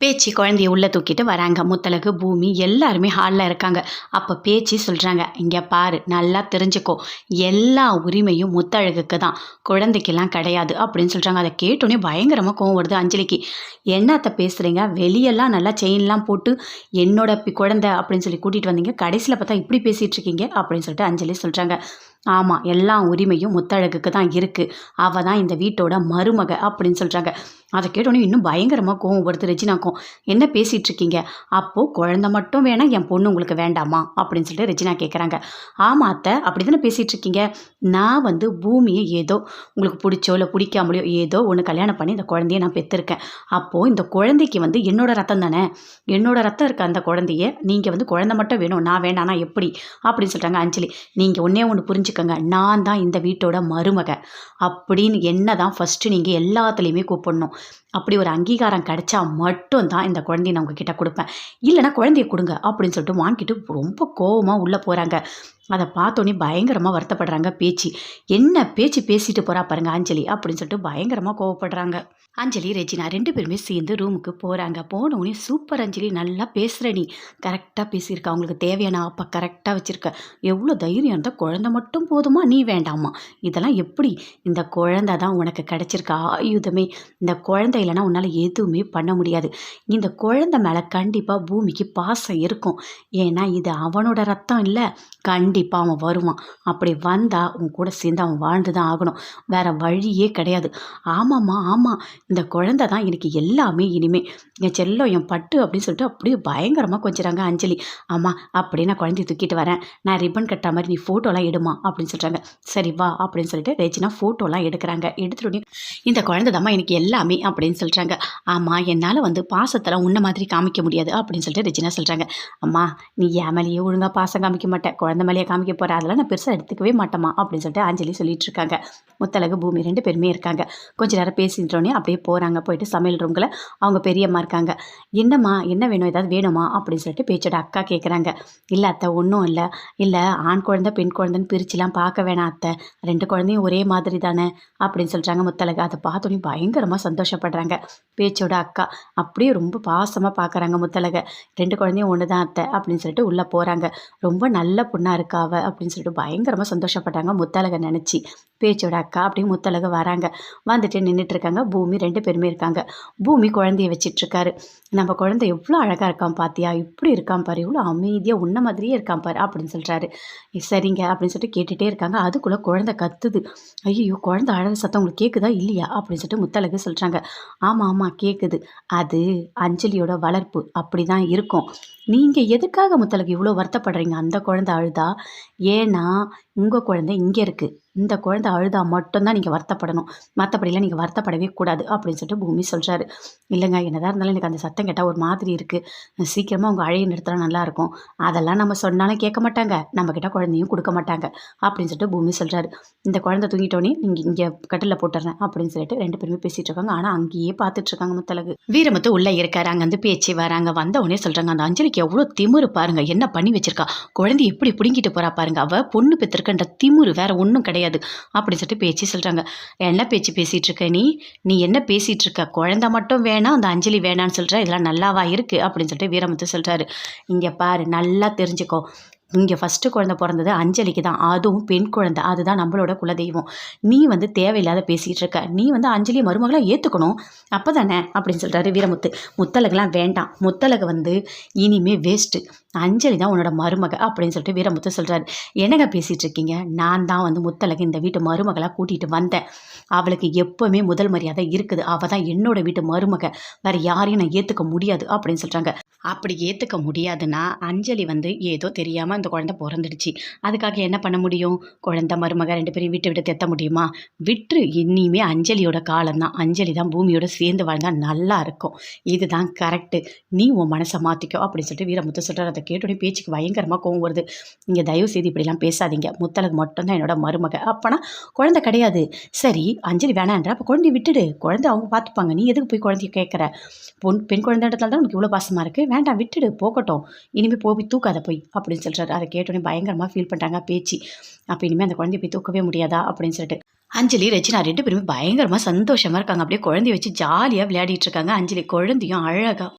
பேச்சு குழந்தைய உள்ளே தூக்கிட்டு வராங்க. முத்தழகு, பூமி எல்லாருமே ஹாலில் இருக்காங்க. அப்போ பேச்சு சொல்கிறாங்க, இங்கே பாரு, நல்லா தெரிஞ்சுக்கோ, எல்லா உரிமையும் முத்தழகுக்கு தான், குழந்தைக்கெல்லாம் கிடையாது அப்படின்னு சொல்கிறாங்க. அதை கேட்டோன்னே பயங்கரமாக கோவம் வருது அஞ்சலிக்கு. என்னத்த பேசுகிறீங்க, வெளியெல்லாம் நல்லா செயின்லாம் போட்டு என்னோட குழந்தை அப்படின்னு சொல்லி கூட்டிகிட்டு வந்தீங்க, கடைசியில் பார்த்தா இப்படி பேசிகிட்டு இருக்கீங்க அப்படின்னு சொல்லிட்டு அஞ்சலி சொல்கிறாங்க. ஆமாம், எல்லா உரிமையும் முத்தழகுக்கு தான் இருக்குது, அவள் தான் இந்த வீட்டோட மருமக அப்படின்னு சொல்கிறாங்க. அதை கேட்டோன்னே இன்னும் பயங்கரமாக கோவம் வருது ரெஜினாக்கும். என்ன பேசிகிட்டு இருக்கீங்க, அப்போது குழந்தை மட்டும் வேணாம், என் பொண்ணு உங்களுக்கு வேண்டாமா அப்படின்னு சொல்லிட்டு ரெஜினா கேட்குறாங்க. ஆமாம் அத்தை, அப்படி தானே பேசிகிட்டு இருக்கீங்க, நான் வந்து பூமியை ஏதோ உங்களுக்கு பிடிச்சோ இல்லை பிடிக்காமலையோ ஏதோ ஒன்று கல்யாணம் பண்ணி இந்த குழந்தைய நான் பெற்றிருக்கேன். அப்போது இந்த குழந்தைக்கு வந்து என்னோட ரத்தம் தானே, என்னோட ரத்தம் இருக்க அந்த குழந்தைய நீங்கள் வந்து குழந்தை மட்டும் வேணும், நான் வேண்டானா எப்படி அப்படின்னு சொல்கிறாங்க அஞ்சலி. நீங்கள் ஒன்றே ஒன்று புரிஞ்சுக்கோங்க, நான் தான் இந்த வீட்டோட மருமக அப்படின்னு என்ன தான் ஃபஸ்ட்டு நீங்கள் எல்லாத்துலேயுமே கூப்பிடணும். அப்படி ஒரு அங்கீகாரம் கிடைச்சா மட்டும்தான் இந்த குழந்தைய நான் உங்ககிட்ட கொடுப்பேன், இல்லைனா குழந்தைய கொடுங்க அப்படின்னு சொல்லிட்டு வாங்கிட்டு ரொம்ப கோவமாக உள்ளே போகிறாங்க. அதை பார்த்தோன்னே பயங்கரமாக வருத்தப்படுறாங்க பேச்சு. என்ன பேச்சு பேசிட்டு போகிறா பாருங்க அஞ்சலி அப்படின்னு சொல்லிட்டு பயங்கரமாக கோவப்படுறாங்க. அஞ்சலி ரெஜினா ரெண்டு பேருமே சேர்ந்து ரூமுக்கு போகிறாங்க. போனோடனே சூப்பர் அஞ்சலி, நல்லா பேசுகிற, நீ கரெக்டாக பேசியிருக்க, அவங்களுக்கு தேவையான அப்போ கரெக்டாக வச்சுருக்க, எவ்வளோ தைரியம் இருந்தால் குழந்தை மட்டும் போதுமா, நீ வேண்டாமா, இதெல்லாம் எப்படி, இந்த குழந்தை தான் உனக்கு கிடச்சிருக்க ஆயுதமே, இந்த குழந்தை இல்லைனா உன்னால் எதுவுமே பண்ண முடியாது, இந்த குழந்தை மேலே கண்டிப்பாக பூமிக்கு பாசம் இருக்கும், ஏன்னா இது அவனோட ரத்தம் இல்லை, கண்டிப்பாக அவன் வருவான், அப்படி வந்தால் உன் கூட சேர்ந்து அவன் வாழ்ந்து தான் ஆகணும், வேறு வழியே கிடையாது. ஆமாம்மா ஆமாம், இந்த குழந்தை தான் எனக்கு எல்லாமே, இனிமே என் செல்லம், என் பட்டு அப்படின்னு சொல்லிட்டு அப்படியே பயங்கரமாக கொஞ்சிறாங்க அஞ்சலி. ஆமாம், அப்படியே நான் குழந்தைய தூக்கிட்டு வரேன், நான் ரிப்பன் கட்டுற மாதிரி நீ ஃபோட்டோலாம் எடுமா அப்படின்னு சொல்கிறாங்க. சரி வா அப்படின்னு சொல்லிட்டு ரெஜினா ஃபோட்டோலாம் எடுக்கிறாங்க. எடுத்துகிட்டு இந்த குழந்தை தாம்மா எனக்கு எல்லாமே அப்படின்னு சொல்கிறாங்க. ஆமாம், என்னால் வந்து பாசத்தெல்லாம் உன்ன மாதிரி காமிக்க முடியாது அப்படின்னு சொல்லிட்டு ரெஜினா சொல்கிறாங்க. அம்மா, நீ என் மேலேயே ஒழுங்காக பாசம் காமிக்க மாட்டேன், குழந்தை மேலேயே காமிக்க போகிற, அதெல்லாம் நான் பெருசாக எடுத்துக்கவே மாட்டேம்மா அப்படின்னு சொல்லிட்டு அஞ்சலி சொல்லிட்டு இருக்காங்க. முத்தழகு, பூமி ரெண்டு பேருமே இருக்காங்க. கொஞ்ச நேரம் பேசிட்டோன்னே அப்படியே போகிறாங்க. போயிட்டு சமையல் ரூமில் அவங்க பெரியம்மா இருக்காங்க. என்னம்மா, என்ன வேணும், ஏதாவது வேணுமா அப்படின்னு சொல்லிட்டு பேச்சோட அக்கா கேட்குறாங்க. இல்லை அத்தை, ஒன்றும் இல்லை, இல்லை ஆண் குழந்தை பெண் குழந்தைன்னு பிரிச்சுலாம் பார்க்க வேணாம் அத்தை, ரெண்டு குழந்தையும் ஒரே மாதிரி தானே அப்படின்னு சொல்கிறாங்க முத்தழகு. அதை பார்த்தோன்னே பயங்கரமாக சந்தோஷப்படுறாங்க பேச்சோட அக்கா. அப்படியே ரொம்ப பாசமாக பார்க்குறாங்க முத்தழகை. ரெண்டு குழந்தையும் ஒன்று தான் அத்தை அப்படின்னு சொல்லிட்டு உள்ளே போகிறாங்க. ரொம்ப நல்ல பொண்ணாக இருக்காவ அப்படின்னு சொல்லிட்டு பயங்கரமாக சந்தோஷப்படுறாங்க முத்தழகை நினச்சி. பேச்சோட அக்கா அப்படியே முத்தழகு வராங்க. வந்துட்டு நின்றுட்டு இருக்காங்க. பூமி ரெண்டு பேருமே இருக்காங்க. பூமி குழந்தைய வச்சிட்ருக்காரு. நம்ம குழந்தை எவ்வளோ அழகாக இருக்கான் பார்த்தியா, இப்படி இருக்கான் பாரு, இவ்வளோ அமைதியாக உன்ன மாதிரியே இருக்கான் பாரு அப்படின்னு சொல்கிறாரு. சரிங்க அப்படின்னு சொல்லிட்டு கேட்டுகிட்டே இருக்காங்க. அதுக்குள்ளே குழந்தை கத்துது. ஐயோ, குழந்தை அழகு சத்தம் உங்களுக்கு கேட்குதா இல்லையா அப்படின்னு சொல்லிட்டு முத்தழகு சொல்கிறாங்க. ஆமாம் ஆமாம் கேட்குது, அது அஞ்சலியோட வளர்ப்பு அப்படி தான் இருக்கும். நீங்கள் எதுக்காக முத்தழகு இவ்வளோ வருத்தப்படுறீங்க அந்த குழந்தை அழுதா, ஏன்னா உங்கள் குழந்தை இங்கே இருக்குது, இந்த குழந்தை அழுதா மட்டும்தான் நீங்கள் வருத்தப்படணும், மற்றபடிலாம் நீங்கள் வருத்தப்படவே கூடாது அப்படின்னு சொல்லிட்டு பூமி சொல்கிறாரு. இல்லைங்க, என்னதான் இருந்தாலும் எனக்கு அந்த சத்தம் கேட்டால் ஒரு மாதிரி இருக்குது, சீக்கிரமாக உங்கள் அழையை நிறுத்தினா நல்லாயிருக்கும், அதெல்லாம் நம்ம சொன்னாலும் கேட்க மாட்டாங்க, நம்மக்கிட்ட குழந்தையும் கொடுக்க மாட்டாங்க அப்படின்னு சொல்லிட்டு பூமி சொல்கிறாரு. இந்த குழந்தை தூங்கிட்டோன்னே நீங்கள் இங்கே கட்டில் போட்டுறேன் அப்படின்னு சொல்லிட்டு ரெண்டு பேருமே பேசிகிட்டு இருக்காங்க. ஆனால் அங்கேயே பார்த்துட்ருக்காங்க முத்தழகு. வீரமுத்து உள்ளே இருக்காரு. அங்கே வந்து பேச்சு வராங்க. வந்த உடனே சொல்கிறாங்க, அந்த அஞ்சலிக்கு எவ்வளோ திமிரு பாருங்க, என்ன பண்ணி வச்சிருக்கா, குழந்தை எப்படி பிடிங்கிட்டு போகிறா பாருங்க, அவள் பொண்ணு பெற்றிருக்கன்ற திமிரு வேற ஒன்றும் கிடையாது அப்படின்னு சொல்லிட்டு பேச்சு சொல்கிறாங்க. என்ன பேச்சு பேசிகிட்டு இருக்க நீ என்ன பேசிகிட்டு இருக்க, குழந்தை மட்டும் வேணாம் அந்த அஞ்சலி வேணான்னு சொல்கிற, இதெல்லாம் நல்லாவா இருக்குது அப்படின்னு சொல்லிட்டு வீரமுத்து சொல்கிறாரு. இங்கே பாரு, நல்லா தெரிஞ்சுக்கோ, இங்கே ஃபஸ்ட்டு குழந்தை பிறந்தது அஞ்சலிக்கு தான், அதுவும் பெண் குழந்தை, அதுதான் நம்மளோட குலதெய்வம், நீ வந்து தேவையில்லாத பேசிகிட்டு இருக்க, நீ வந்து அஞ்சலியை மருமகளாக ஏற்றுக்கணும் அப்போ தானே அப்படின்னு சொல்கிறாரு வீரமுத்து. முத்தழகுலாம் வேண்டாம், முத்தழகு வந்து இனிமே வேஸ்ட்டு, அஞ்சலி தான் உன்னோட மருமக அப்படின்னு சொல்லிட்டு வீரமுத்து சொல்கிறாரு. என்னங்க பேசிகிட்டு இருக்கீங்க, நான் தான் வந்து முத்தழகு இந்த வீட்டு மருமகளாக கூட்டிகிட்டு வந்தேன், அவளுக்கு எப்போவுமே முதல் மரியாதை இருக்குது, அவள் தான் என்னோட வீட்டு மருமக, வேறு யாரையும் நான் ஏற்றுக்க முடியாது அப்படின்னு சொல்கிறாங்க. அப்படி ஏற்றுக்க முடியாதுன்னா அஞ்சலி வந்து ஏதோ தெரியாமல் இந்த குழந்தை பிறந்துடுச்சு, அதுக்காக என்ன பண்ண முடியும், குழந்தை மருமக ரெண்டு பேரையும் விட்டு விட்டு தெத்த முடியுமா, விட்டு, இனிமே அஞ்சலியோட காலம்தான், அஞ்சலி தான் பூமியோட சேர்ந்து வாழ்ந்தால் நல்லா இருக்கும், இதுதான் கரெக்டு, நீ உன் மனசை மாற்றிக்கோ அப்படின்னு சொல்லிட்டு வீரமுத்து சொல்கிறார். அதை கேட்டோடனே பேச்சுக்கு பயங்கரமாக கோவம் வருது. இங்கே தயவு செய்து இப்படிலாம் பேசாதீங்க, முத்தழகு மட்டும்தான் என்னோட மருமக, அப்போனா குழந்தை கிடையாது, சரி அஞ்சலி வேணான்ற, அப்போ குழந்தைய விட்டுடு, குழந்தை அவங்க பார்த்துப்பாங்க, நீ எதுக்கு போய் குழந்தைய கேட்குற, பெண் குழந்தைன்றதுனால தான் உனக்கு இவ்வளோ பாசமாக இருக்குது, வேண்டாம் விட்டுடு, போகட்டும், இனிமேல் போய் தூக்காத போய் அப்படின்னு சொல்கிறாரு. அதை கேட்டோன்னே பயங்கரமாக ஃபீல் பண்ணுறாங்க பேச்சு. அப்போ இனிமேல் அந்த குழந்தைய போய் தூக்கவே முடியாதா அப்படின்னு சொல்லிட்டு அஞ்சலி ரெஜினா ரெண்டு பேருமே பயங்கரமாக சந்தோஷமாக இருக்காங்க. அப்படியே குழந்தைய வச்சு ஜாலியாக விளையாடிட்டு இருக்காங்க. அஞ்சலி குழந்தையும் அழகாக